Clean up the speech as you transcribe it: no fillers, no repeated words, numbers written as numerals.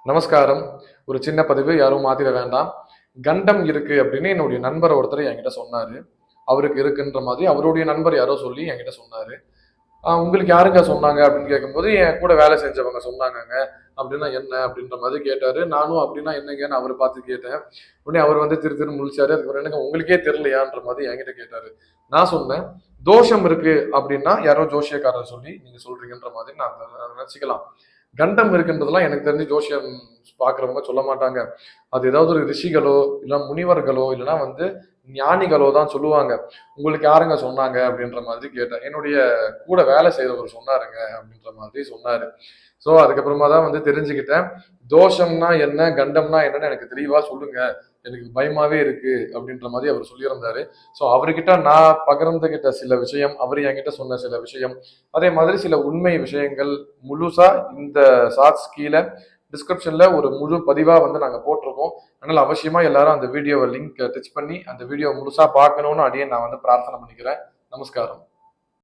நமஸ்காரம். ஒரு சின்ன பதிவு, யாரும் மாத்திர வேண்டாம். கண்டம் இருக்கு அப்படின்னு என்னுடைய நண்பர் ஒருத்தர் என்கிட்ட சொன்னாரு. அவருக்கு இருக்குன்ற மாதிரி அவருடைய நண்பர் யாரோ சொல்லி என்கிட்ட சொன்னாரு. உங்களுக்கு யாருங்க சொன்னாங்க அப்படின்னு கேட்கும்போது, என் கூட வேலை செஞ்சவங்க சொன்னாங்கங்க. அப்படின்னா என்ன அப்படின்ற மாதிரி கேட்டாரு. நானும் அப்படின்னா என்னங்கன்னு அவரை பார்த்து கேட்டேன். உடனே அவர் வந்து திரு திரு முழிச்சாரு. அதுக்கப்புறம் என்னங்க உங்களுக்கே தெரியலையான்ற மாதிரி என்கிட்ட கேட்டாரு. நான் சொன்னேன், தோஷம் இருக்கு அப்படின்னா யாரோ ஜோசியக்காரர் சொல்லி நீங்க சொல்றீங்கன்ற மாதிரி நான் நினைச்சுக்கலாம். கண்டம் இருக்குன்றதெல்லாம் எனக்கு தெரிஞ்சு ஜோசியம் பாக்குறவங்க சொல்ல மாட்டாங்க. அது ஏதாவது ஒரு ரிஷிகளோ இல்ல முனிவர்களோ இல்லைன்னா வந்து ஞானிகளோ தான் சொல்லுவாங்க. உங்களுக்கு யாருங்க சொன்னாங்க அப்படின்ற மாதிரி கேட்டேன். என்னுடைய கூட வேலை செய்தவர் சொன்னாருங்க அப்படின்ற மாதிரி சொன்னாரு. ஸோ அதுக்கப்புறமா தான் வந்து தெரிஞ்சுக்கிட்டேன். தோஷம்னா என்ன, கண்டம்னா என்னன்னு எனக்கு தெளிவா சொல்லுங்க, எனக்கு பயமாவே இருக்கு அப்படின்ற மாதிரி அவர் சொல்லியிருந்தாரு. ஸோ அவர்கிட்ட நான் பகிர்ந்துகிட்ட சில விஷயம், அவர் என்கிட்ட சொன்ன சில விஷயம், அதே மாதிரி சில உண்மை விஷயங்கள் முழுசா இந்த ஷார்ட்ஸ் கீழே டிஸ்கிரிப்ஷன்ல ஒரு முழு பதிவா வந்து நாங்க போட்டிருக்கோம். அதனால அவசியமா எல்லாரும் அந்த வீடியோவை லிங்க் டச் பண்ணி அந்த வீடியோ முழுசா பார்க்கணும்னு அடியே நான் வந்து பிரார்த்தனை பண்ணிக்கிறேன். நமஸ்காரம்.